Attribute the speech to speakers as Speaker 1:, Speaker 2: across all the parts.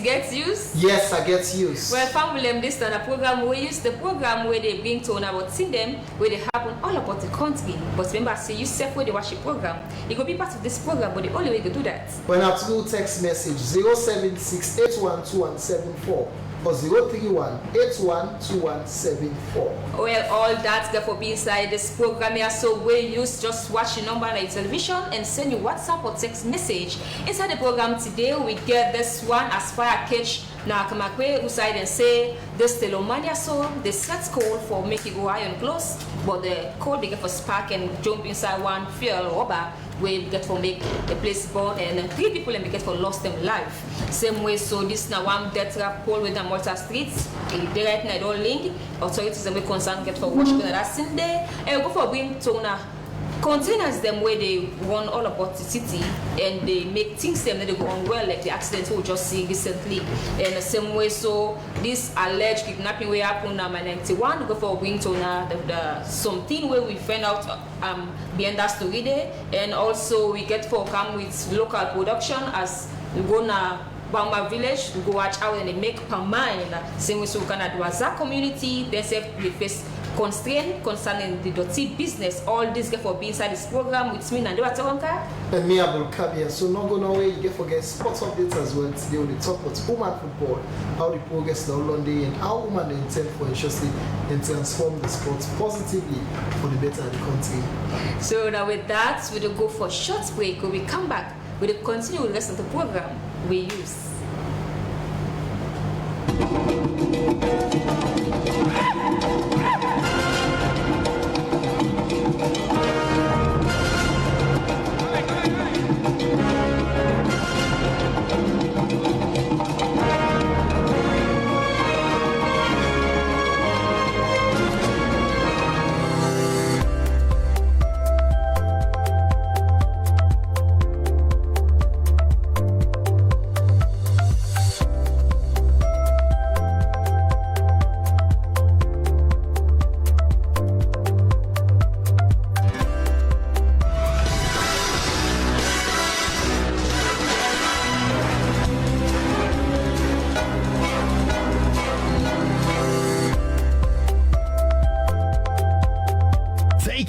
Speaker 1: get used?
Speaker 2: Yes, I get used.
Speaker 1: Well, family, this is a program we use the program where they bring to about seeing them where they happen all about the country. But remember, say you self where they watch the program. You go be part of this program, but the only way to do that.
Speaker 2: When I do text message 076812174 or 031812174.
Speaker 1: Well, all that therefore be inside this program here, so we use just watch the number on the television and send you WhatsApp or text message. Inside the program today, we get this one as fire catch. Now come who side and say this telomania, so the set code for make it go iron close, but the code they get for spark and jump inside one fuel rubber we get for make the place burn and 3 people and we get for lost them life. Same way, so this now one death trap pole with the Malta streets. They right now don't link authorities and we concern get for watching that scene there and go for bring to now containers them where they run all about the city and they make things them that they go on well, like the accident we just see recently. And the same way, so this alleged kidnapping way happened on 91 go for bring to now the something where we find out behind that story there, and also we get for come with local production as we go now Bamba village, we go watch out and they make Pamine. Same way, so we can advise our community, they say we face constraint concerning the dirty business. All this get for be inside this program with me and Tawanka.
Speaker 2: And me Abdul Kabir. So not go nowhere, you get forget sports updates as well. Today we talk about women football, how the progress now London and how women they intend for ensuring and transform the sports positively for the better of the country.
Speaker 1: So now with that, we will go for a short break. When we come back, we will continue with the rest of the program we use.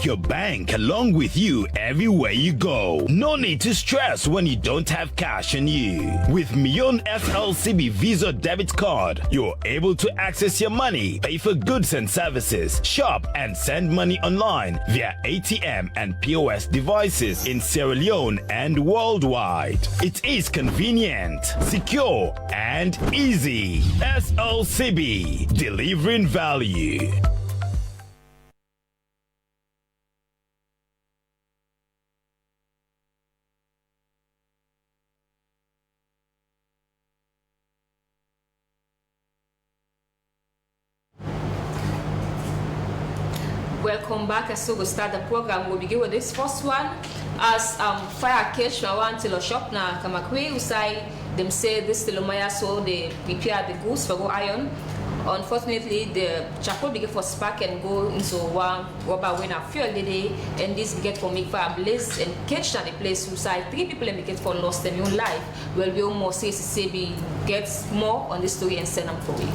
Speaker 3: Your bank along with you everywhere you go. No need to stress when you don't have cash on you. With Million FLCB Visa debit card, you're able to access your money, pay for goods and services, shop and send money online via ATM and POS devices in Sierra Leone and worldwide. It is convenient, secure and easy. SLCB, delivering value.
Speaker 1: Welcome back. So we'll start the program. We'll begin with this first one. As fire catch one till a shop na Kamakwe usai them say this telomaya, so they prepare the goods for go iron. Unfortunately, the charcoal begin for spark and go into one rubber when I fuel the day, and this get for make fire blaze and catch at the place usai 3 people and get for lost their own life. Well, we almost say we get more on this story and send them for you.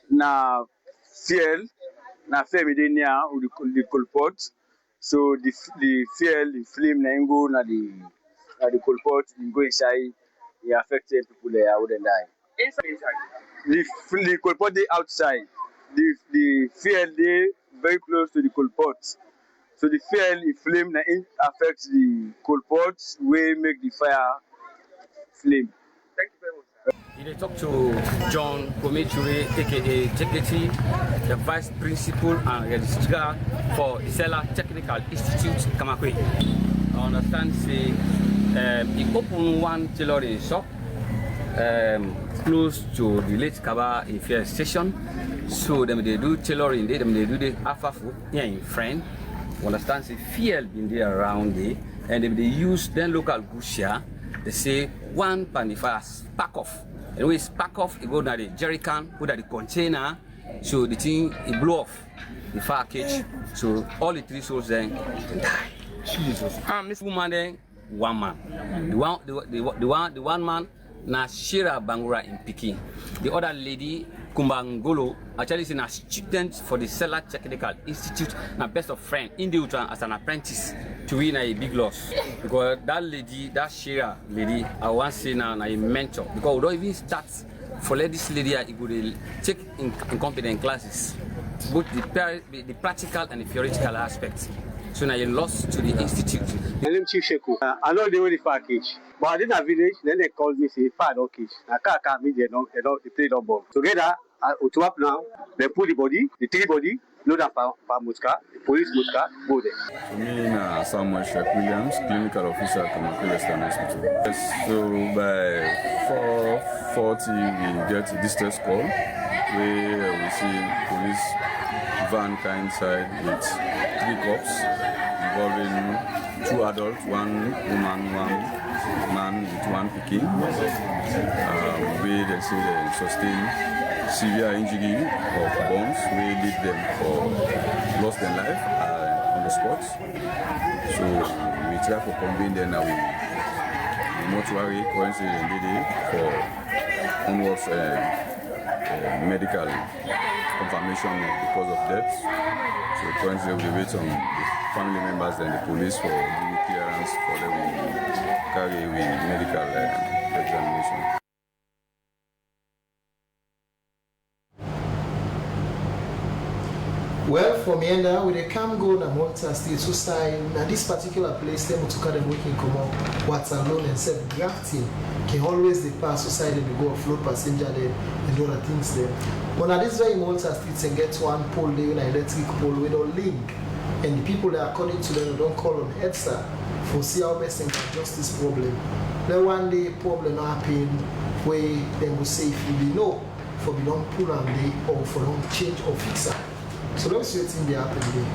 Speaker 4: Na fuel na femidenia the colpot, so the fuel the flame na ingo na the colpot go inside, it affected people there wouldn't die inside the colpot they outside, the fuel they very close to the colpot, so the fuel the flame na affects the colpot we make the fire flame. Thank you very much.
Speaker 5: You talk to John Kometure, aka Technity, the Vice Principal and Registrar for Isela Technical Institute, Kamakwe. I understand say he opened one tailoring shop close to the late Kaba Ifea station. So they do tailoring, they do the afafu here in friend. I understand say field in there around there, and they use then local gushia. They say one panifire spark off. And when it spark off, it go down the jerry can, put at the container, so the thing it blow off the fire cage. So all the 3 souls then die. Jesus. This woman then one man. The one man na Shira Bangura in Peking. The other lady, Kumbangolo, actually is a student for the Seller Technical Institute, na best of friend in the Utah as an apprentice to win a big loss. Because that lady, that Shira lady, I want to say now a mentor. Because we don't even start for this lady, it would take incompetent classes, both the practical and the theoretical aspects. So now you lost to the institute.
Speaker 6: My name is Chief Sheku. I know they only far cage. But I did a village, then they called me, say, far no cage. I can't meet they play no ball. Together, to up now, they pull the body, the three body, load up for Muska, the police Muska, go there.
Speaker 7: So me Samuel Sheikh Williams, clinical officer at Kamakri Western Hospital. So by 4:40 we get a distress call where we see police van car inside with 3 cops involving 2 adults, 1 woman, 1 man with 1 Peking. Where they say they sustain severe injury of bones, where lead them for lost their life on the spot. So we try to convene them now with mortuary currently for onwards medical confirmation of the cause of death. So currently we wait on the family members and the police for giving clearance for them to carry with medical examination.
Speaker 2: Well, from here with the Cam go na Malta State so style na this particular place them to them working come up what's alone and self grafting can always the pass society they go offload passenger there and other things there. But now this very Malta State and get one pole there, an electric pole with a link, and the people that according to them don't call on EDSA for see how best they can adjust this problem. Then one day problem happen where they will say if you be no for be don't pull on day or for don't change or fix it. So let's see what thing they happen there.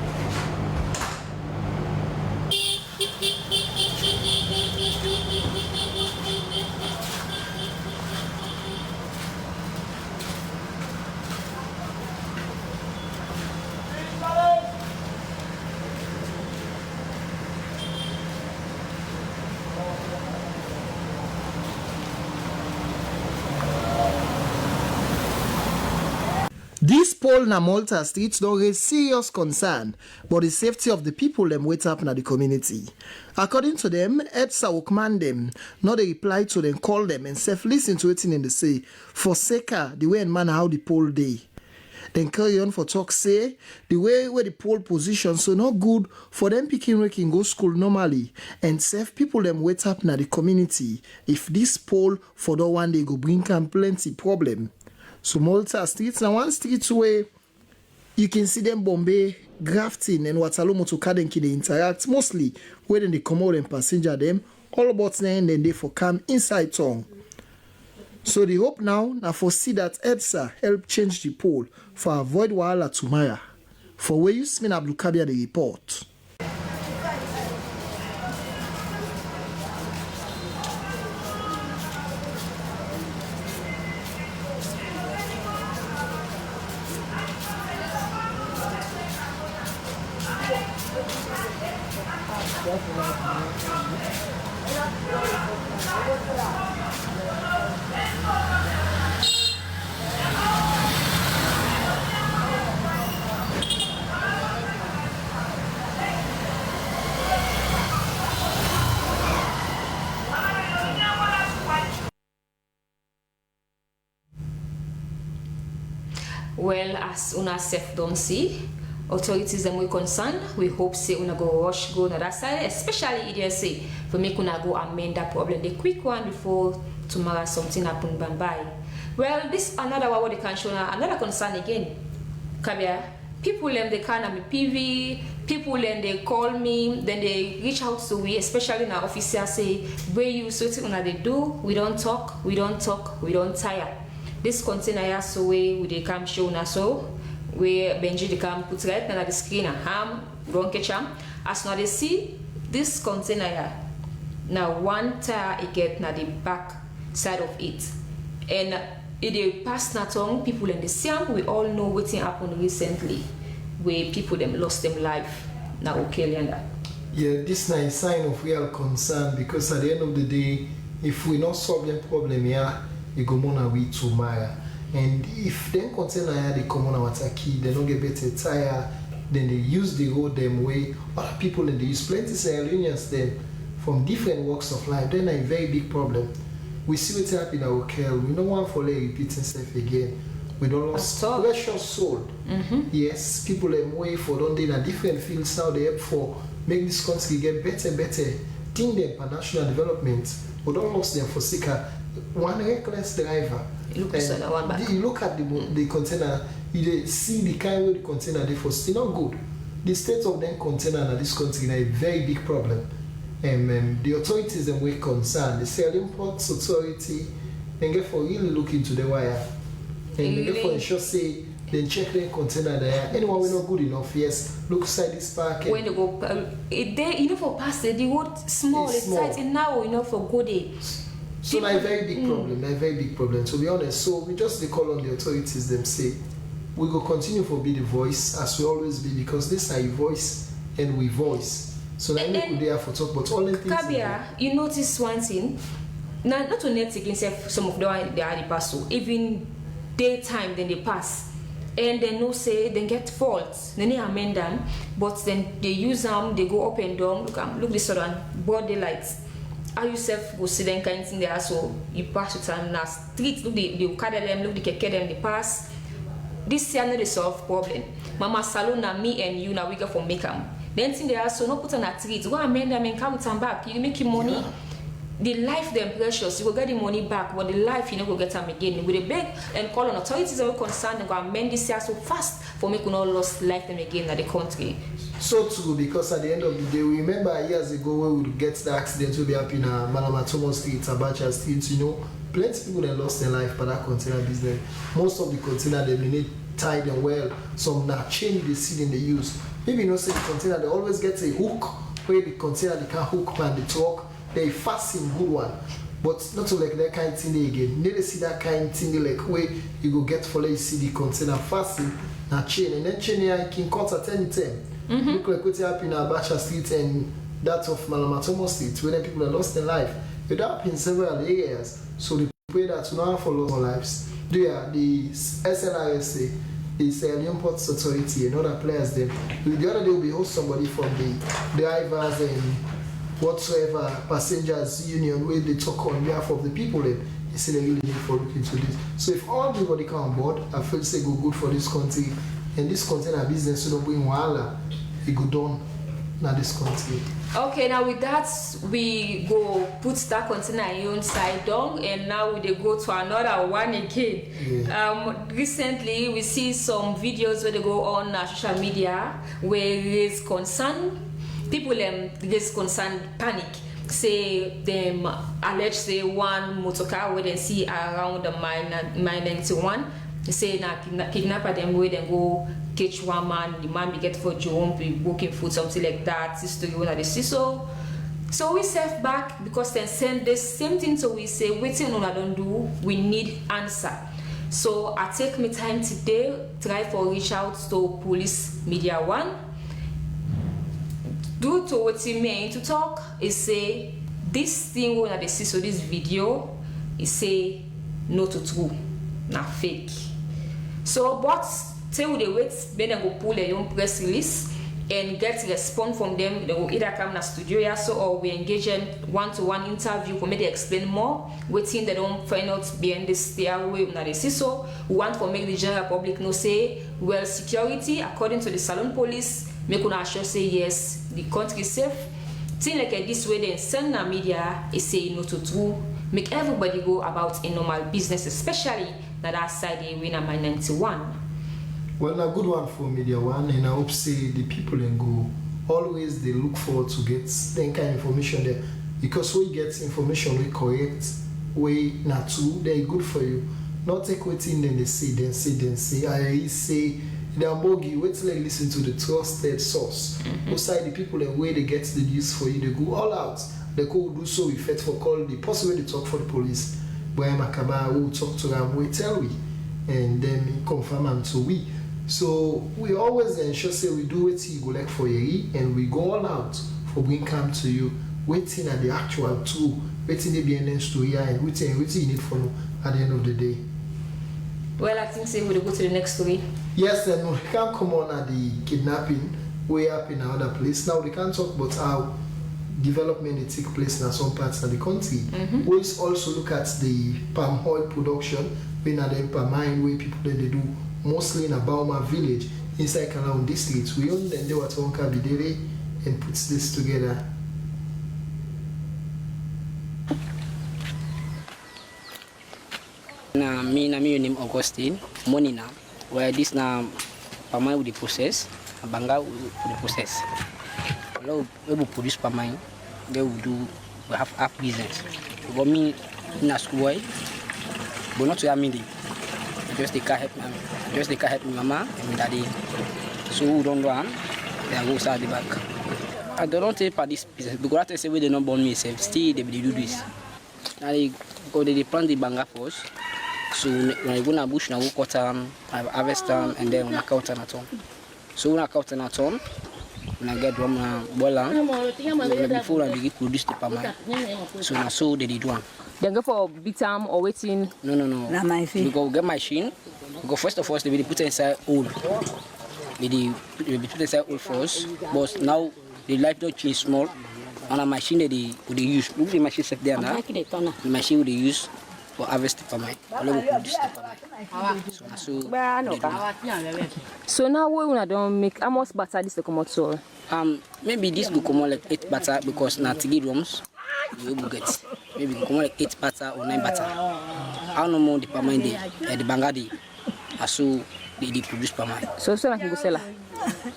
Speaker 2: This poll na Malta State don't raise serious concern about the safety of the people them wait up in the community. According to them, EDSA will command them, not they reply to them, call them and self listen to it in the say, for sake the way and manner how the poll day. Then carry on for talk say, the way where the poll position so not good for them picking work in go school normally and self people them wait up in the community if this poll for the one day go bring them plenty problem. So Malta Street now one street where you can see them Bombay grafting and Waterloo to Kadenki they interact mostly where they come out and passenger them all about then they for come inside town. So the hope now foresee that EDSA help change the poll for avoid wahala tomorrow. For where you Yusmin Abdul Kabir the report.
Speaker 1: Well, as una self don't see, authorities them we concerned, we hope say una go rush go on that side, especially EDSA, for make una go amend that problem the quick one before tomorrow something happen by. Well, this another one what they can show now, another concern again. Kabia, people them they can me PV, people then they call me, then they reach out to we, especially now officer say, where you certain una they do, we don't talk, we don't tire. This container here so we they come show na so where Benji they come put right na the screen and ham don't catch am. As now they see this container here. Now one tire it get na the back side of it. And it they pass na tongue people in the same we all know what happened recently where people them lost them life now okay Leander.
Speaker 2: Yeah, this is a sign of real concern because at the end of the day, if we not solve the problem here, it go on way to Maya. And if them container here they come on our key, they don't get better tire, then they use the road them way. Other people and they use plenty Sierra Leoneans then from different walks of life. Then a very big problem. We see what's happening in our care. We don't want for repeating stuff again. We don't lost precious soul. Yes, people are way for don't in a different fields now they help for make this country get better. Think them for national development. We don't lost them for sicker. One reckless driver. You look at the container, you see the kind of the container they for still not good. The state of them container in this country is a very big problem. The authorities and we're concerned. The Sierra Leone Ports Authority and get for really look into the wire. And they get for ensure say then check the container there. Anyone we not good enough, yes. Look inside this park.
Speaker 1: When they go they for past the road small, it's tight and now for good day.
Speaker 2: So a very big problem, a very big problem, to be honest. So we just call on the authorities, them say, we go continue to be the voice, as we always be, because this is a voice, and we voice. So that we there for talk, but all the things...
Speaker 1: Kabia, you notice one thing, not to net against some of them, they are the pass, so even daytime, then they pass. And then no say, then get faults, then they amend them, but then they use them, they go up and down, look this one, broad daylights. How yourself go see them kind of thing there, so you pass it on the street, look the carry them, look the keke them, they pass. This is not the solve problem. Mama Salon and me and you now we go for make them. Then thing there, so no put on a treat, go amend them and come with them back. You make your money. Yeah. The life them precious, you will get the money back, but the life you know go get them again. With a beg and call on authorities that are concerned and go amend this year so fast for making all lost life them again in the country.
Speaker 2: So too, because at the end of the day, we remember years ago when we would get the accident will be up in Malama Street, Abacha Street, you know, plenty of people that lost their life by that container business. Most of the container they need tied and well, some now chain the seed they use. Maybe you know say the container they always get a hook where the container they can hook and the truck, they fasten good one. But not to like that kind of thing again. Never see that kind of thing like where you go get for you see the container fasten and chain and then chain here you can cut at any time. Look like what's happening in Abacha Street and that of Malama Street where people are lost their life. It happened in several areas. So the pray that we not for lost our lives. The SLRSA, the Sierra Leone Ports Authority and other players them. The other day will be host somebody from the drivers and whatsoever passengers union where they talk on behalf of the people and they say they really need for looking into this. So if all everybody come on board, I feel say go good for this country and this container business so don't bring wahala, it go down now this country.
Speaker 1: Okay, now with that we go put that container on side down and now we go to another one again. Yeah. Recently we see some videos where they go on social media where there is concern. People raise concern, panic. Say them allege say one motor car where they see around the mile 91. They say na kidnapper them where they go catch one man. The man be get for jump, be working food, something like that. This story when they see so we step back because then send the same thing. So we say waiting on I don't do. We need answer. So I take my time today, try for reach out to Police Media One. Due to what he mean to talk is say this thing when they see so this video is say not true, not fake. So but say we wait, then they go pull their own press release and get response from them. They will either come to studio here so or we engage them one-to-one interview for me to explain more. Waiting they don't find out behind this stairway when they see so. We want to make the general public know say well security according to the Salon Police. Make una sure say yes, the country is safe. Thing like this way, then send the media is saying no to true. Make everybody go about a normal business, especially that side they win a 91.
Speaker 2: Well, a good one for Media One, and I hope say the people and go always they look forward to get that kind of information there because we get information we correct, we not true, they're good for you. Not take waiting then they say. I say. The Ambogi, wait till they listen to the trusted source. Outside the people and where they get the news for you, they go all out. They go do so with faith for call the possible they talk for the police. Where Makaba will talk to them, we tell we, and then confirm them to we. So we always ensure say we do what you go like for you and we go all out for bring come to you, waiting at the actual tool, waiting the BNN to here, and waiting you need for at the end of the day.
Speaker 1: Well, I think say we'll go to the next story.
Speaker 2: Yes, and we can't come on at the kidnapping way up in another place. Now we can't talk about how development it take place in some parts of the country. We also look at the palm oil production in the palm mine where people they do mostly in a Bauma village inside Kalaun district. We own them they were to Bidere and puts this together.
Speaker 8: Na mi name Augustine money now where this na palm oil with the process banga with the process. We will produce palm oil. We have business. But me in a school boy, but not to me. Just they can't help me. Just they can't help me mama and daddy. So who don't run, they go outside the back. I don't take part this business because I say we they not born me self. Still they do this. Now they plant the banga first. So when I go na bush, na go cut them, I harvest them, and then when I cut them at home. So when I cut them at home, when I get one boiler, before I begin produce the palm oil. So now so they do one.
Speaker 1: Then go for bitam or waiting?
Speaker 8: No. Because we get machine. Because first of all, they will put inside oil. They put inside oil first. But now the life don't change small. On a machine they use. Look the machine set there now. The machine they use for harvest the palm oil.
Speaker 1: So now we don't make how much butter this to come out so?
Speaker 8: Maybe this will come out like 8 butter because now to get rooms you will get maybe come out like 8 butter or 9 butter. I don't know the palm oil the banga day. So they produce palm oil.
Speaker 1: So I can go sell.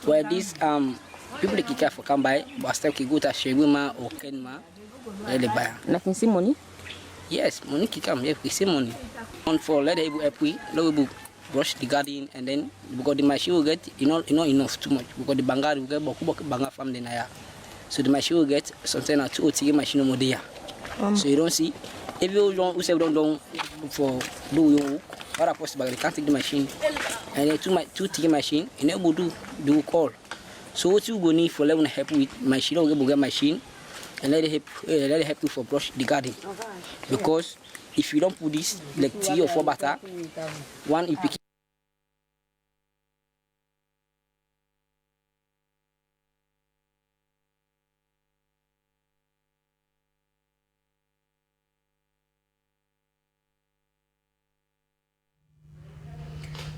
Speaker 8: Where this people they care for come buy, but still can go to Shewima or Kenma, where they buy.
Speaker 1: And I can see money.
Speaker 8: Yes, money can come. Yes, we see money. On for let able help we, let brush the garden, and then because the machine will get not enough too much because the banga will get boku banga farm then aya. So the machine will get something at 2 or 3 machine more there. So you don't see if you don't who say don't for do your work, other possible they can't take the machine and then 2 3 machine and they will do call. So what you go need for level help with machine or get machine and let it help you for brush the garden. Because if you don't put this like 3 or 4 butter, one you pick.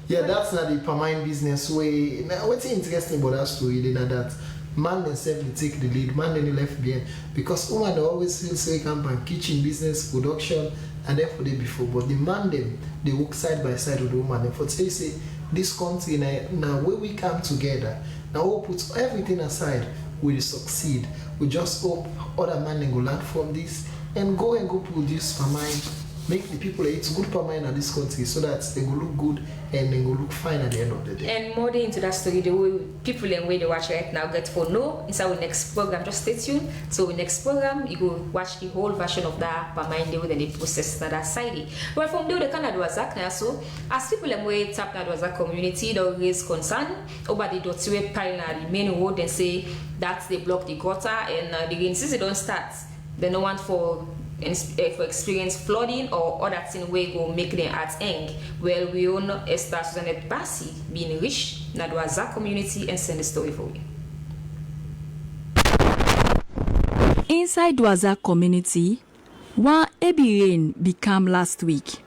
Speaker 2: Yeah, that's not the permanent business way. Now, what's interesting about that story, they know that man themselves they take the lead, man then left behind. Because woman always feel so camp and kitchen business, production, and therefore they before. But the man them, they work side by side with the woman. And for today say, this country now where we come together, now we'll put everything aside, we'll succeed. We just hope other men then go learn from this and go produce permanent. Make the people eat good permanent in this country so that they will look good and they will look fine at the end of the day.
Speaker 1: And more into that story, the way people and way they watch right now get for know inside our next program. Just stay tuned. So in next program, you go watch the whole version of that permanent the way they process that side. Well, from there, the Canada was now so as people and way tap that was a community they raise concern over the dirty pile na the main road and say that they block the gutter and the rain season don't start. They don't want for experience flooding or other thing way go make them at end. Well, we own Esther Susanette Bassi being rich na the Wazak community and send the story for you.
Speaker 9: Inside Wazak community, one heavy rain became last week.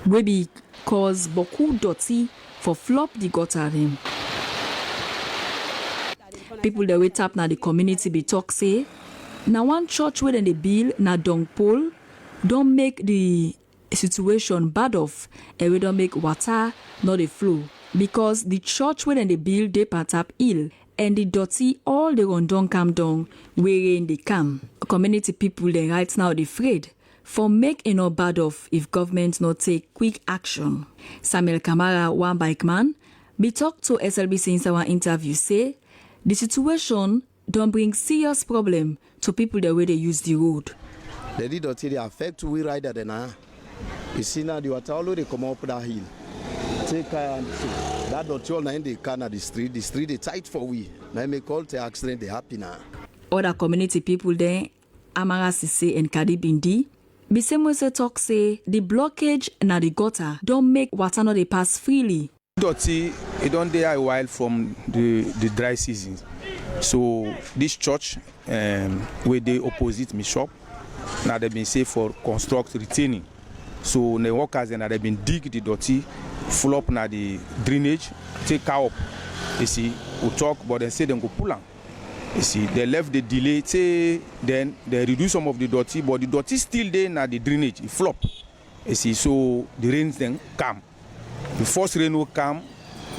Speaker 9: We be cause beaucoup dirty for flop the gutter them. People that wait up na the community be talk say. Now one church where they build na dung pole don't make the situation bad off and we don't make water not a flow because the church where they build they part up hill and the dirty all the run don't come down wherein they come. Community people they right now they afraid for make enough bad off if government not take quick action. Samuel Kamara, one bike man, be talk to SLBC in our interview say the situation don't bring serious problem to people the way they use the road.
Speaker 10: The dirty they affect we rider the now. You see now the water already come up that hill. Take that dirty all in the can of the street they tight for we. Now make all the accident they happen now.
Speaker 9: Other community people there, Amara Sise and Kadi Bindi, Bisemwese talk say the blockage na the gutter don't make water not dey pass freely.
Speaker 11: Dirty, it don't dey a while from the dry season. So this church, where they opposite me shop, now they've been safe for construct retaining. So the workers and they've been dig the dirty, full up na the drainage, take car up. You see, we talk, but they say they go pull am. You see, they left the delay, say, then they reduce some of the dirty, but the dirty still there na the drainage, it flop. You see, so the rains then come. The first rain will come,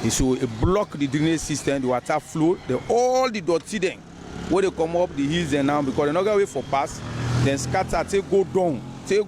Speaker 11: so it block the drainage system, the water flow, all the dirty then, where they come up the hills and now, because they're not going to wait for pass, then scatter,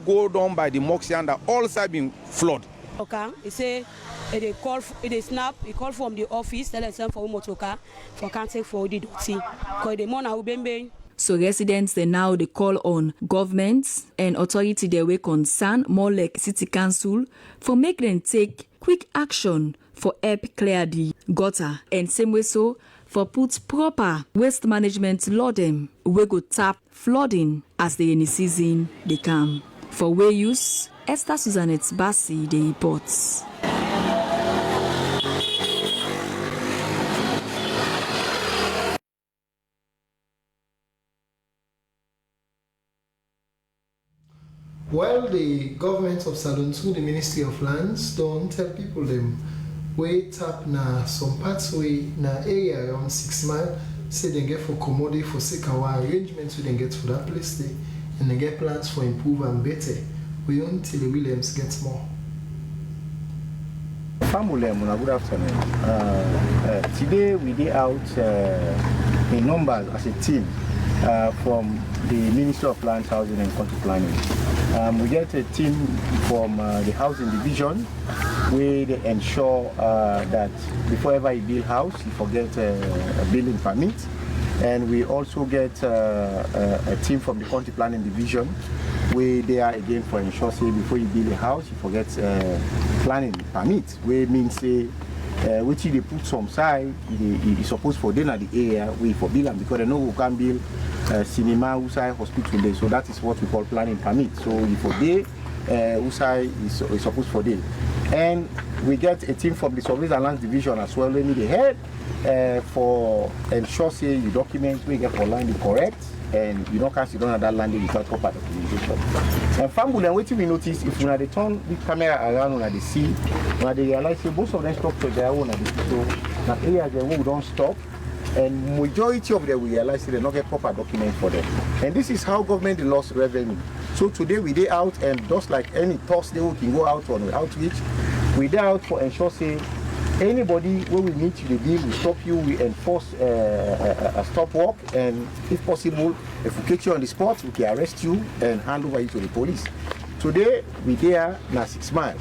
Speaker 11: go down by the Moxie and all side being flood.
Speaker 12: Okay, he say, they call, they snap, he call from the office, tell them for motoka, for can't take for the dirty, because the money will be.
Speaker 9: So residents they now they call on governments and authority they were concerned, more like city council, for make them take quick action for help clear the gutter and same way so for put proper waste management law them we go tap flooding as the rainy season they come. For way use, Esther Susanette Bassi the reports.
Speaker 2: While the government of Salon through the Ministry of Lands don't tell people them way tap na some parts way na area around 6 Mile, say they get for commodity for Sekawa arrangements we then get for that place there, and they get plans for improve and better. We until the Williams gets more.
Speaker 13: Family, good afternoon. Today we did out in numbers as a team from the Ministry of Lands, Housing and Country Planning. We get a team from the Housing Division where they ensure that before ever you build house, you forget a building permit. And we also get a team from the Country Planning Division where they are again for ensure say before you build a house, you forget planning permit, where means say which they put some side, you supposed for dinner the area where for build them because they know who can build cinema, Usai hospital there. So that is what we call planning permit. So if for day, Usai is supposed for day. And we get a team from the Surveys and Lands Division as well, they need a head for ensure say you document we get for land correct and you don't cast you don't have that land without proper documentation. And family and waiting we notice if when they turn the camera around when they see, when they realize say most of them structures they are on the so now areas they will don't stop. And majority of them we realize they don't get proper document for them. And this is how government lost revenue. So today we day out and just like any Thursday we can go out on outreach, we day out for ensure say anybody when we meet you the deal, we stop you, we enforce a stop work, and if possible, if we catch you on the spot, we can arrest you and hand over you to the police. Today we there na 6 Mile.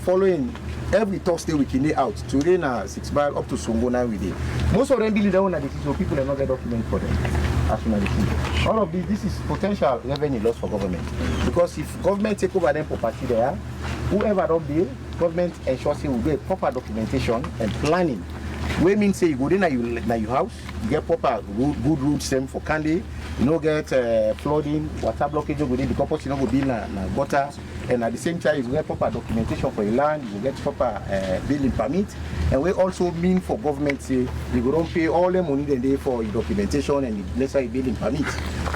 Speaker 13: Following every Thursday we can day out. Today na 6 Mile up to Songona we day. Most of them building down at this, so people are not get document for them. As soon as they see. All of this is potential revenue loss for government. Because if government take over them property there, whoever don't build, government ensures say we get proper documentation and planning. We mean say you go there na your house, you get proper good routes them for candy, you no get flooding, water blockage you go there because you no go build na gutter, and at the same time you get proper documentation for your land, you get proper building permit, and we also mean for government say you go don't pay all the money then they for your documentation and the necessary building permit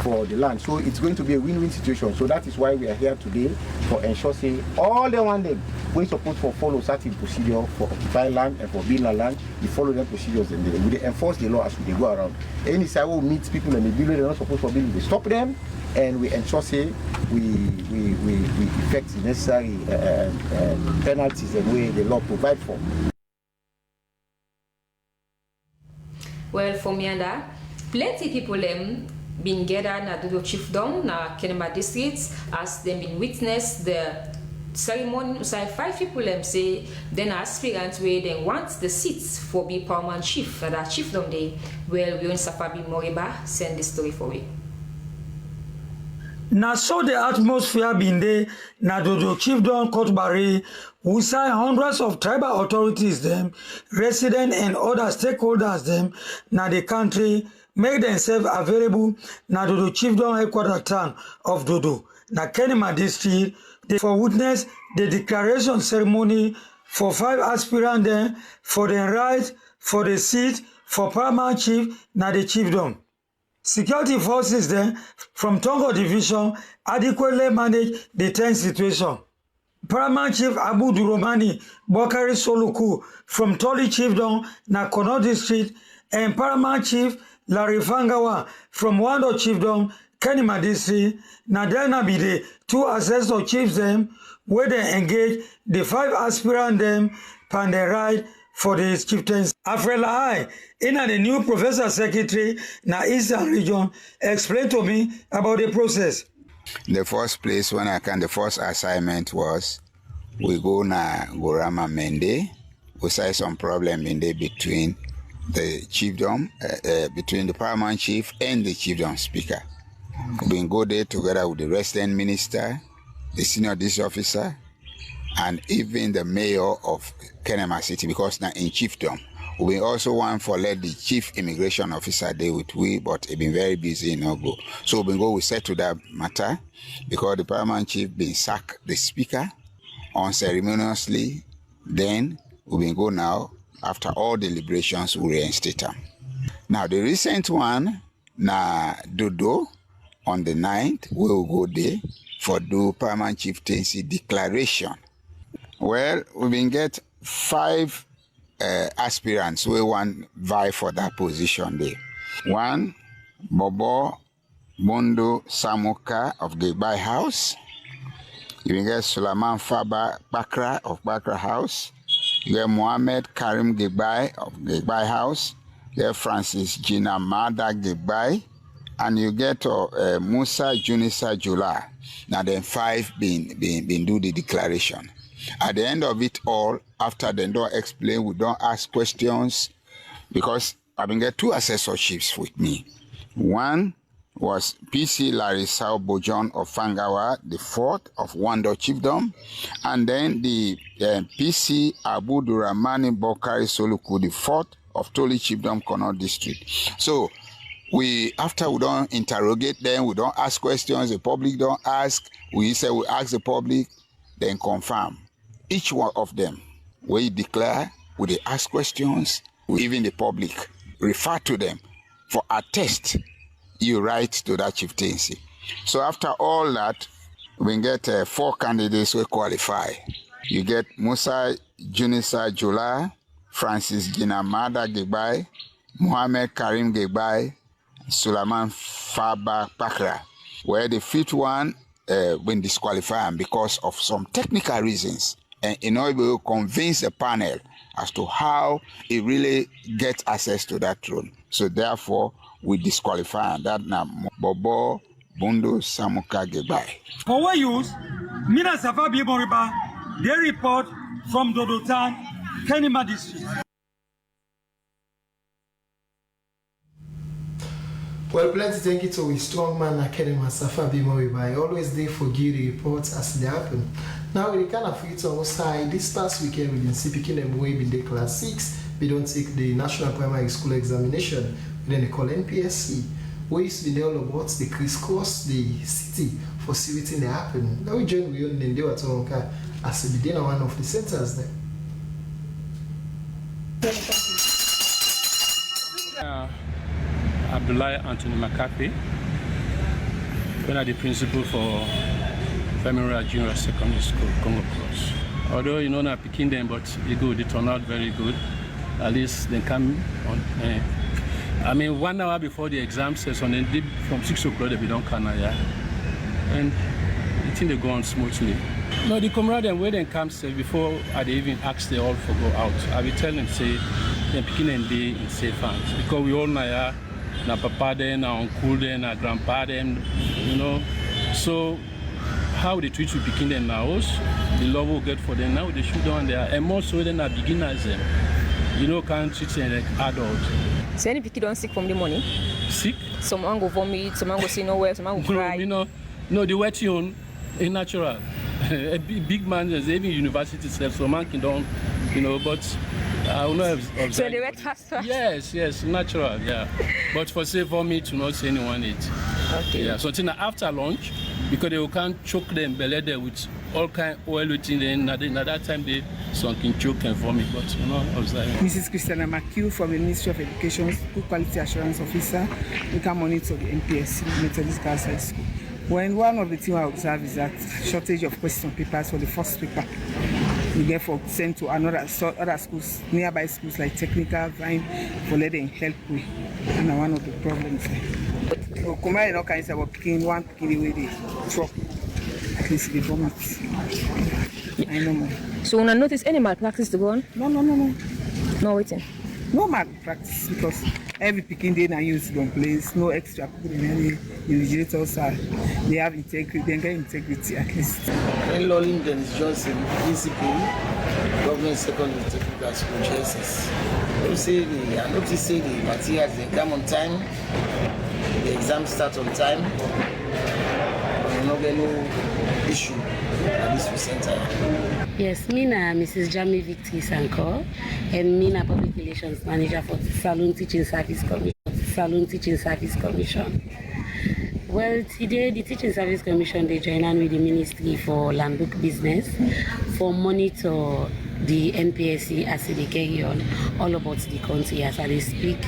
Speaker 13: for the land. So it's going to be a win-win situation. So that is why we are here today for ensure say all the one them we supposed to follow certain procedure for occupy land and for building land, you follow them procedures and we enforce the law as we go around. Any side will meet people and the building they're not supposed to build, we stop them and we ensure say we effect the necessary penalties and way the law provide for.
Speaker 1: Well, for Mianda, plenty people been gathered na Dodo Chiefdom na Kenema districts as they been witness the ceremony. So 5 people say then aspirants where they want the seats for be paramount chief for that chiefdom day. Well, we on Safabi Moriba send the story for we.
Speaker 14: Na so the atmosphere been there na Dodo Chiefdom Kotbari who say hundreds of tribal authorities them, residents and other stakeholders them na the country make themselves available na Dodo Chiefdom headquarter town of Dodo, na Kenema district, they for witness the declaration ceremony for 5 aspirants then for the right for the seat for paramount chief na the chiefdom. Security forces then from Tongo division adequately manage the tense situation. Paramount Chief Abu Duromani Bokari Soluku from Toli Chiefdom na Kono district and Paramount Chief Larry Fangawa from Wando Chiefdom Kenema district na there be the 2 ancestor chiefs them where they engage the 5 aspirants them pan the right for the chieftains. Afrela High, in the new professor secretary na Eastern region, explain to me about the process.
Speaker 15: The first place when I can, the first assignment was we go na Gorama Mende. We say some problem in there between the chiefdom, between the paramount chief and the chiefdom speaker. We go there together with the resident minister, the senior district officer, and even the mayor of Kenema City, because now in chiefdom. We also want for let the chief immigration officer there with we, but he been very busy in no go. So we settle that matter because the paramount chief been sacked the speaker unceremoniously. Then we go now after all deliberations we reinstate them. Now the recent one na Dodo on the 9th we will go there for do paramount chieftaincy declaration. Well, we been get 5 aspirants we want vie for that position there. 1, Bobo Bondo Samuka of Gegbai House. You will get Sulaiman Faba Bakra of Bakra House. You get Mohammed Karim Gegbai of Gegbai House. You get Francis Gina Mada Gegbai. And you get Musa Junisa Jula. Now then 5 been do the declaration. At the end of it all, after they don't explain, we don't ask questions, because I've been get 2 assessorships with me. One was PC Larisao Bojon of Fangawa, the 4th of Wando Chiefdom, and then the PC Abu Duramani Bokari Soluku, the 4th of Toli Chiefdom, Kono District. So after we don't interrogate them, we don't ask questions, the public don't ask, we say we ask the public, then confirm. Each one of them, we declare, we ask questions, even the public, refer to them for a test, you write to that chieftaincy. So after all that, we get 4 candidates who qualify. You get Musa Junisa Jula, Francis Ginamada Gegbai, Mohammed Karim Gegbai, Sulaiman Faba Bakra, where the 5th one been disqualified because of some technical reasons. And in order to convince the panel as to how it really gets access to that throne. So therefore, we disqualify that now. Bobo Bundo Samuka Gegbai.
Speaker 14: For what use, Mina Safa Biboriba, they report from Dodotan, Kenema district.
Speaker 2: Well, plenty thank you to a strong man Kenema Safa Bimoriba. Always there for give the reports as they happen. Now we kind of fit on side. This past weekend we didn't see picking them way in the class 6. We don't take the National Primary School Examination. Then they call NPSC. We used to be all about the crisscross the city for see what they happen. Now we join we on the Toronka as we did one of the centers there.
Speaker 16: Abdullah Anthony McCarthy, one of the principal for Femora Junior Secondary School, Congo Cross. Although you know not picking them, but it good. It turned out very good. At least they come on. I mean, 1 hour before the exam session, and from 6 o'clock they be done Canada, and I think they go on smoothly. No, the comrade when they come say before I even ask they all for go out. I will tell them say they picking and day in safe hands because we all know na papa then, na uncle then, na grandpa then, you know. So how they treat you picking them now, the love will get for them now. They shoot down there, and more so than a beginners them. You know, can't treat them like adults.
Speaker 17: So any people don't sick from the morning?
Speaker 16: Sick?
Speaker 17: Someone go vomit, someone go see nowhere, someone go cry.
Speaker 16: No, the wet tune is natural. A big man is even university self, so man can don't, you know, but I will not observe.
Speaker 17: So they went faster?
Speaker 16: Yes, natural, yeah. But for say for me to not say anyone it.
Speaker 17: Okay.
Speaker 16: Yeah, so after lunch, because they can't choke them belly there with all kind of oil within them. At that time they something choke and vomit, but you know, observe.
Speaker 18: Mrs. Christiana McHugh from the Ministry of Education, School Quality Assurance Officer, we can monitor the NPSC, Methodist Girls High School. When one of the things I observe is that shortage of question papers for the first paper. We therefore sent to other schools, nearby schools like Technical, Vine, for letting help with. And one of the problems. So, come on, kind of about picking away the truck. At least the vomit. I know more.
Speaker 17: So, when I notice any malpractice to go on?
Speaker 18: No.
Speaker 17: No waiting.
Speaker 18: No malpractice because every picking day now use one place, no extra people in any invigilators are they have integrity, they get integrity at least.
Speaker 19: In Lollington is just in principle, government secondary technical school JSS. I notice the materials they come on time, the exams start on time, and no get no issue at this recent time.
Speaker 20: Yes, me na Mrs. Jamie Victor Sanko, and me na Public Relations Manager for Salon Teaching Service Commission. Well, today the Teaching Service Commission they join on with the Ministry for Land Book Business for monitor the NPSC as they carry on all about the country. As I speak,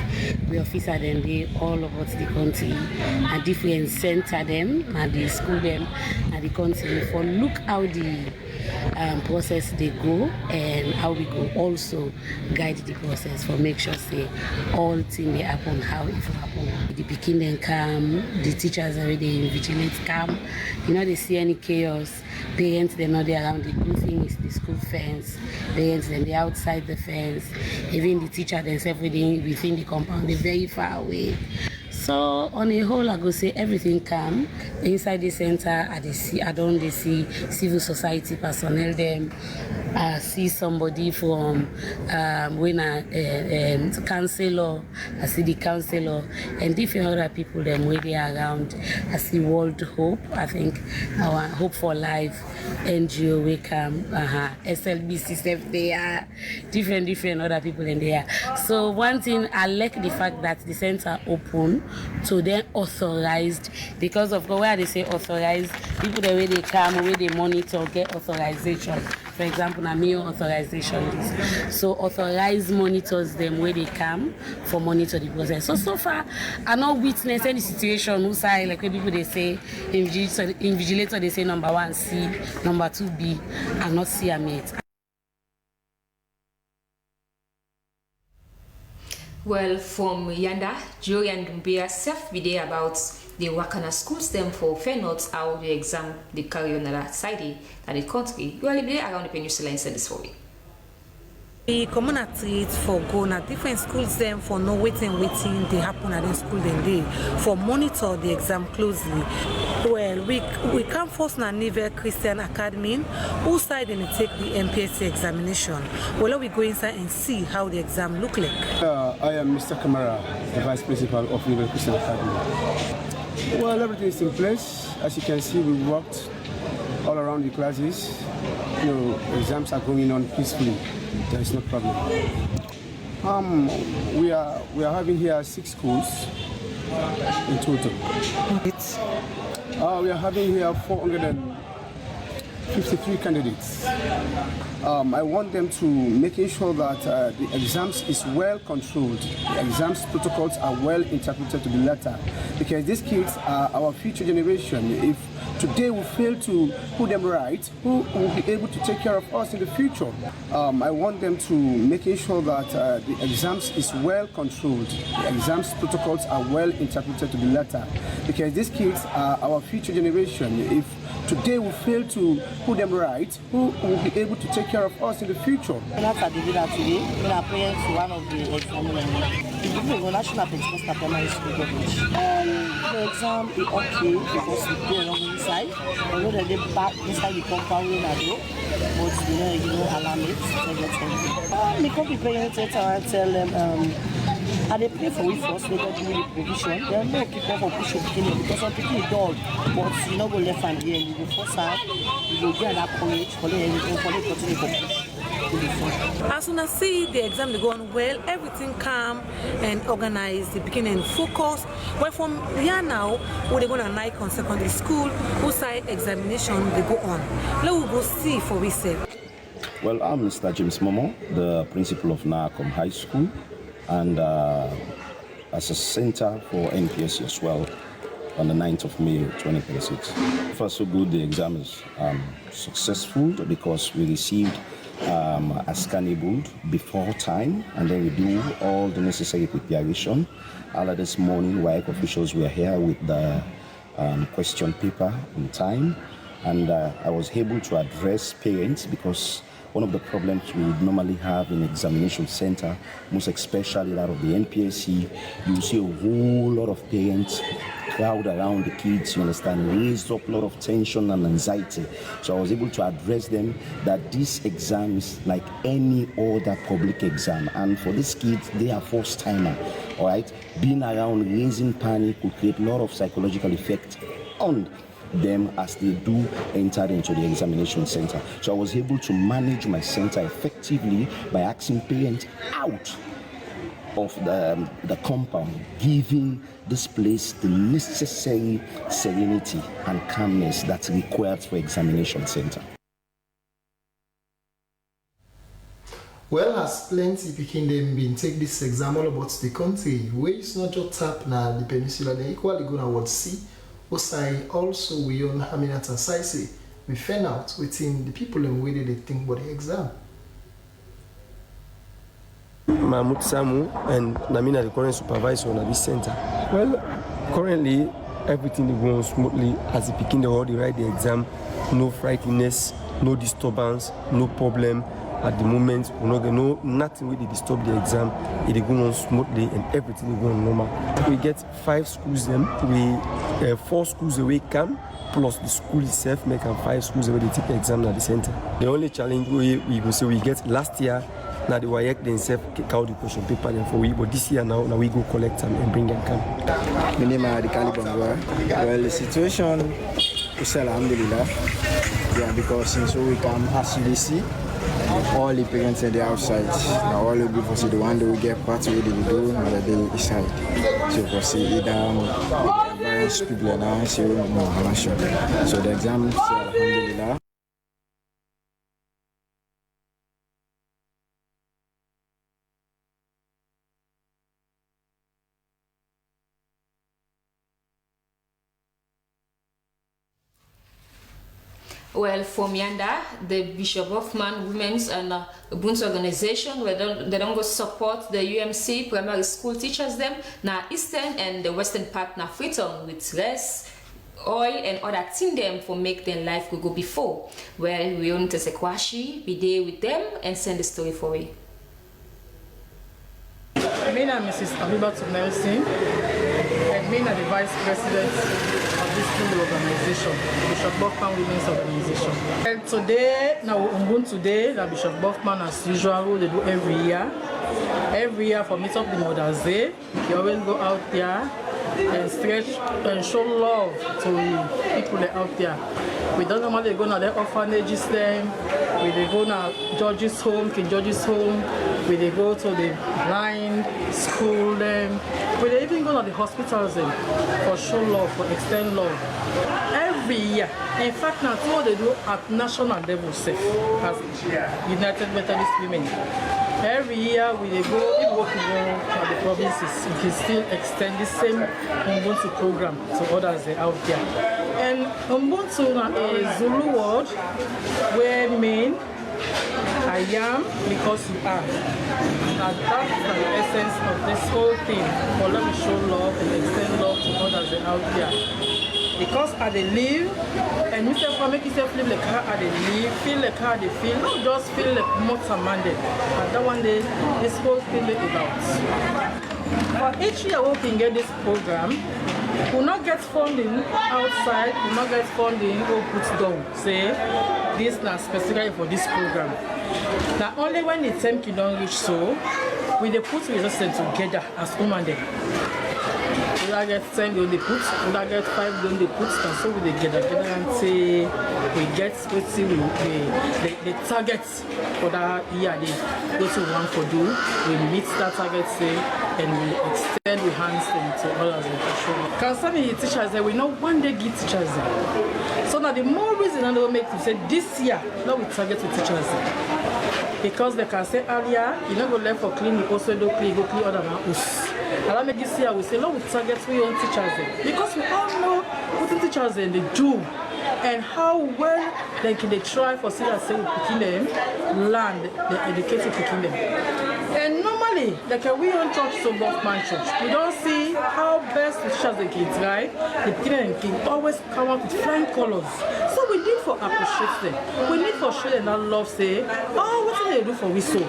Speaker 20: the officer then they all about the country, a different center them, and the school them, and the country for look how the process they go and how we go also guide the process for make sure say all things they happen how it happen. The pikin then come, the teachers already invigilate come, you know they see any chaos, parents they're not there around. The good thing is the school fence, parents then they outside the fence, even the teacher themselves within the compound they're very far away. So on a whole, I go say everything calm. Inside the center, I don't see civil society personnel them. I see somebody from when councillor, I see the councillor and different other people them where they are around. I see World Hope, I think our Hope for Life, NGO Wake SLBC stuff there, different other people in there. So one thing I like the fact that the center open to then authorized, because of where they say authorized, people the way they come, where they monitor, get authorization. For example, a mayor authorization list. So authorized monitors them where they come for monitor the process. So far, I not witness any situation who say like where people they say invigilator they say number 1 C, number 2 B, and not see a mate.
Speaker 1: Well, from Yanda, Joey and Dumbia self-video about the Wakana schools them for fair notes how the exam they carry on the side that the country. You are living around the peninsula and send this for me.
Speaker 21: The community for go na different schools them for no waiting they happen at the school then day for monitor the exam closely. Well, we come first na Nivel Christian Academy who side they take the MPSC examination. Well, we go inside and see how the exam look like.
Speaker 22: I am Mr. Kamara, the Vice Principal of Nivel Christian Academy. Well, everything is in place. As you can see, we worked all around the classes. You know, exams are going on peacefully. There is no problem. We are having here 6 schools in total. We are having here 453 candidates. I want them to making sure that the exams is well controlled. The exams protocols are well interpreted to the letter, because these kids are our future generation. If today we fail to put them right, who will be able to take care of us in the future? I want them to making sure that the exams is well controlled. The exams protocols are well interpreted to the letter, because these kids are our future generation. If today we fail to put them right, who will be able to take care of us in the future?
Speaker 23: After they did that today, we are praying to one of the examiners. The National Pentecostal Primary School College. The exam is okay because we go along inside. We know that they back inside the compound we now do, but you know alarm it. So that's everything. We come to parents and tell them. And they pray for it first, they got to the provision. They don't keep on for pushing beginning because some people are dog, but you know go left and here, you go force out, you go get that college, for them, for them continue to push.
Speaker 21: school before. As soon as see the exam they go on well, everything calm and organized, the beginning focus. Well, from here now, we're going to Nikon Secondary School, whose side examination they go on. Let we go see for we say.
Speaker 3: Well, I'm Mr. James Momo, the principal of Nakom High School, and as a center for NPSC as well on the 9th of May 2026. Far so good, the exam is successful because we received a scannable before time, and then we do all the necessary preparation. Early this morning, WAEC officials were here with the question paper on time, and I was able to address parents because one of the problems we would normally have in examination center, most especially that of the NPSC, you see a whole lot of parents crowd around the kids, you understand, raised up a lot of tension and anxiety. So I was able to address them that this exam is like any other public exam. And for these kids, they are first timer, all right? Being around, raising panic could create a lot of psychological effect on them as they do enter into the examination center. So I was able to manage my center effectively by asking parents out of the compound, giving this place the necessary serenity and calmness that's required for examination center.
Speaker 2: Well, as plenty picking them been take this exam all about the country, where it's not just tap na the peninsula, they equally gonna want to see. Osai also we on Aminata Saisi, we find out within the people and where they think about the exam.
Speaker 4: Mahmoud Samu and Namina, the current supervisor on this center. Well, currently everything is going smoothly as they begin to write the exam. No frightenness, no disturbance, no problem. At the moment, we're not going to nothing really disturb the exam. It is going on smoothly and everything is going normal. We get 5 schools then. We 4 schools away come, plus the school itself make 5 schools away they take the exam at the center. The only challenge we go say we get last year, now the WAEC themselves take out the question paper then for we, but this year now we go collect them and bring them come.
Speaker 5: My name is Adikali Bangwa. Well, the situation is alhamdulillah. Yeah, because since we come actually see all the parents are the outside. Now all the people see the one that we get part of the do, now that they inside. So for see either various people now, so no so the exam, alhamdulillah.
Speaker 1: Well, for Mianda, the Bishop Hoffman Women's and Bun's organization, where they don't go support the UMC primary school teachers them, now Eastern and the Western part now Freetown with less oil and other thing them for make their life go before. Well, we own Tesekwashi, be there with them and send the story for you.
Speaker 24: My name is Mrs. Abibatu Nelson, and I'm the Vice President of this school organization, Bishop Hoffman Women's Organization. And today, now today, the Bishop Hoffman, as usual, they do every year. Every year for Meet Up the Mother's Day, we always go out there and stretch and show love to the people that are out there. We don't normally go to the orphanages them, we they go to George's home, King George's home, we they go to the blind school them, we they even go to the hospitals them for show love, for extend love. Every year, in fact now what they do at national level safe as United Methodist Women. Every year we they go, if we go to the provinces, we can still extend the same Ubuntu program to others out there. And Ubuntu is Zulu word where mean I am because you are. And that's the essence of this whole thing. For let me show love and extend love to others out there. Because I they live, and you say make yourself live the car I they live, feel the car they feel, not just feel like motor mandate. And that one day, this whole thing is about. For each year we can get this program, we not get funding outside, we not get funding or put down. Say, this now specifically for this program. Now only when the time can don't reach so, we they put resources together as women there. We don't get 10 on the put, we don't get 5 on the put, and so we get together and say we get the target for that year, what we want to do, we meet that target say, and we extend we hands them to others in the show. Concerning the teachers, we know one day give teachers. So now the more reason I will make to say this year, now we target the teachers. Because they can say earlier, you know, go left for clean, you also do clean, go clean other than us. And I make this year, we say, no, we target we own teachers. Because we all know what the teachers they do and how well they can try for students say we picking them, land, the educated picking them. And normally, like we on church, so Buffman church, we don't see how best the teachers they can try. The beginning can always come up with flying colors. So we need for appreciate them. We need for show them that love. Say, oh, what do they do for we so?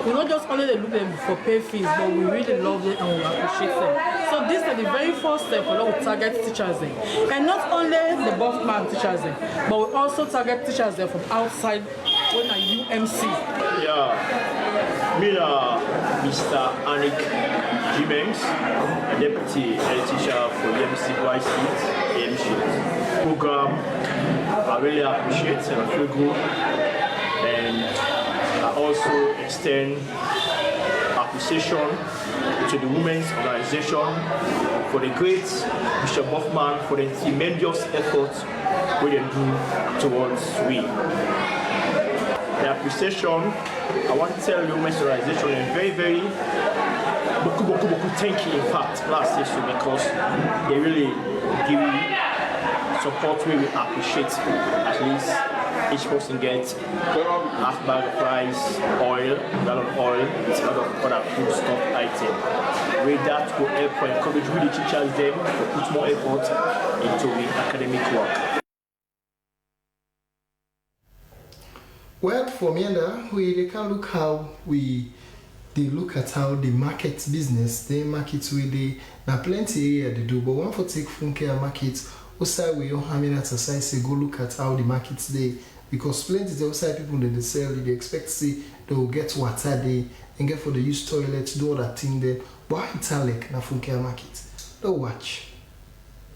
Speaker 24: We not just only they look them for pay fees, but we really love them and we appreciate them. So this is the very first step for us to target teachers them. And not only the Buffman teachers them, but we also target teachers them from outside when a UMC.
Speaker 6: Yeah. Me, Mr. Anik Jimenez, a deputy head teacher for UMC Boys AMC program. I really appreciate and I feel good. And I also extend appreciation to the women's organization for the great Bishop Buffman for the tremendous efforts we do towards we. The appreciation, I want to tell the women's organization and very beaucoup thank you in fact last year so because they really give support we will appreciate at least each person gets half bag of rice, oil, gallon oil, with a lot of other food stock items. With that will help to encourage really teachers them to put more effort into the academic work.
Speaker 2: Well, for me, we can look how they look at how the market business, the markets we they now plenty area they do, but one for take phone care markets, also we all having that society go look at how the markets they because plenty the outside people that they sell they expect to see they will get water they and get for the use toilets, do all that thing there. But it's like na phone care market. Don't watch.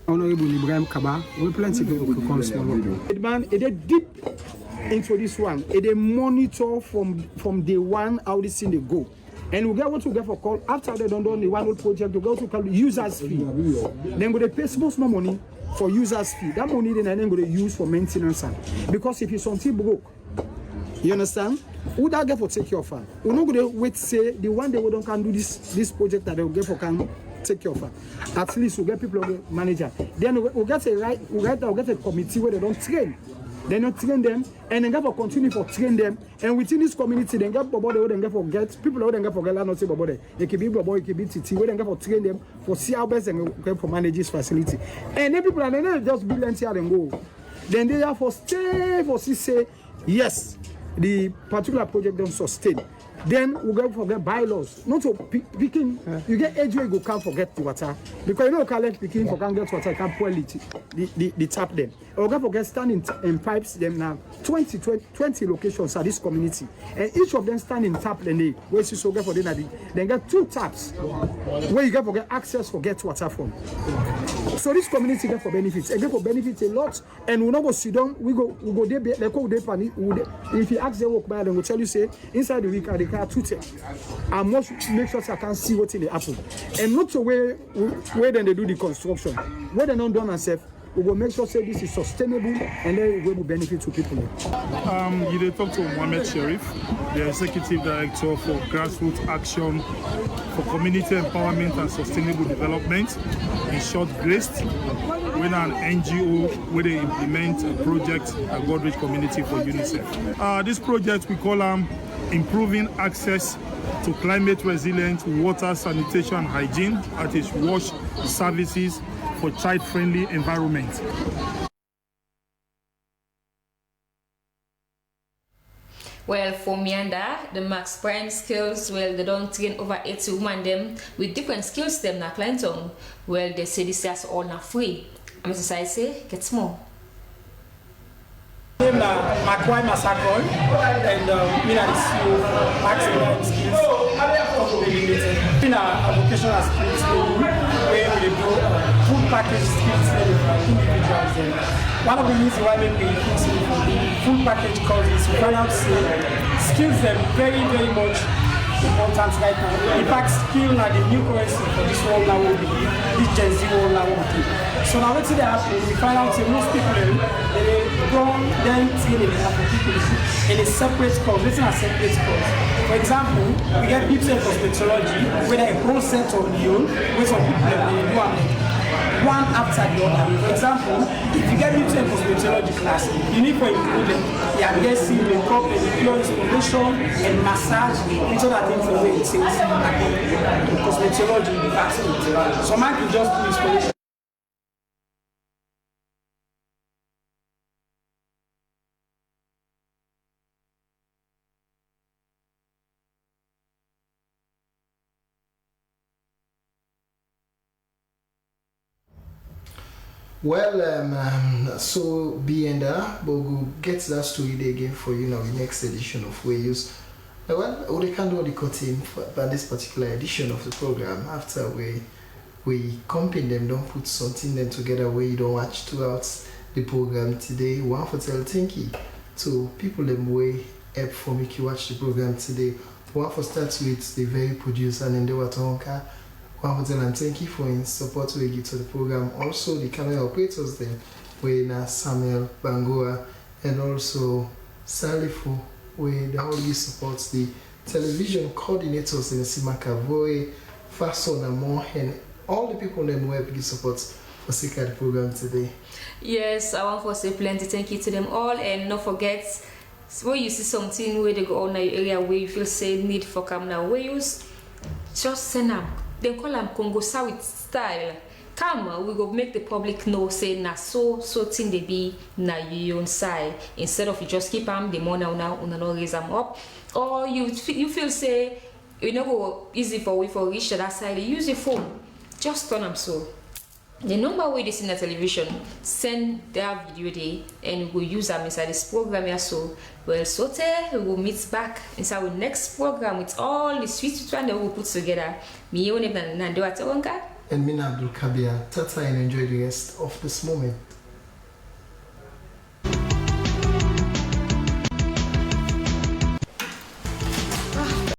Speaker 22: Honorable Ibrahim Kaba, we plenty to come small. Man, it deep into this one. It monitor from day one how this thing they go. And we get what we get for call after they don't do the one old project we go to call users fee. Then we pay small money for users fee. That money then we use for maintenance. Because if it's something broke, you understand? Who that get for take care of her? We're not gonna wait say the one day we don't can do this project that they will get for can take care of her. At least we get people manager. Then we get a committee where they don't train. They not train them, and then get for continue for train them. And within this community, they get bobo they don't get for get people who don't get for get not say bobo they. It can be bobo, it can be TT. We don't get for train them for see how best and get for manage this facility. And then people and then just build and here and go. Then they have for stay for see say yes, the particular project don't sustain. Then we go forget bylaws. Not to picking, you get age where you can't forget the water. Because you know, can't let picking for can't get water, can't pour it, the tap them. Or go forget standing in pipes them now. 20 locations at this community. And each of them stand in tap and they where you so get for dinner. Then get 2 taps where you get for get access for get water from. So this community get for benefits. And get for benefits a lot. And we not go sit down, we go there, like go there, if you ask them walk by, then we'll tell you say inside the week car Twitter. I must make sure I can see what's in the apple. And not the where then they do the construction. Where they not done themselves, we will make sure say this is sustainable and then we will benefit to people.
Speaker 7: You did talk to Mohamed Sharif, the Executive Director for Grassroots Action for Community Empowerment and Sustainable Development, in short GRACE, with an NGO where they implement a project at Godrich Community for UNICEF. This project we call improving access to climate resilient water, sanitation and hygiene at its wash services for child-friendly environment.
Speaker 1: Well, for Mianda, the Max Prime skills, well, they don't train over 80 women them with different skills them na Clinton. Well, they say this is all not free. I'm just say, get more.
Speaker 8: I'm Makwai Masakon, and I'm the CEO of Max Prime Skills Company Limited. I'm a vocational skills training where we they do full package skills training for individuals. And one of the reasons why we increase full package courses, we find out skills them very, very much important right now. In fact, skill are the new currency for this world now will be this Gen Z world now will be. So now what's they happen? We find out that most people they go then in for people in a separate course, written a separate course. For example, we get beauty and cosmetology, whether a whole set or the own, where some people they do one after the other. For example, if you get beauty and cosmetology class, you need for including the aggressive makeup, pedicure, installation, and massage, which other things the way it says in cosmetology department. So man can just do installation.
Speaker 2: Well, so be and but we'll get that story there again for you now, the next edition of We Use. Well, we can do the cutting by this particular edition of the program. After we comping them, don't put something them together where you don't watch throughout the program today. One for tell thank you to people them way help for make you watch the program today. One for start with the very producer and Ndewa Tonka. One for tell and thank you for in support we give to the program. Also the camera operators then where Samuel Bangoa and also Salifu where the whole supports the television coordinators in Simaka Voe, Fason and more and all the people them where big support for Sika the program today.
Speaker 1: Yes, I want to say plenty thank you to them all, and don't forget when you see something where they go on the area where you feel say need for camera where use just send them. They call them Congo South style. Come, we go make the public know say na so thing they be na your own side. Instead of you just keep them the money now no raise them up. Or you feel say you know go easy for we for reach that side. Use your phone. Just turn them so. The number where they see in the television, send their video there and we will use them inside this program here. So well we will meet back inside our next program with all the sweet one that we will put together. Me and Ndewa Tonka
Speaker 2: and Mina Abdul Kabir. Tata and enjoy the rest of this moment.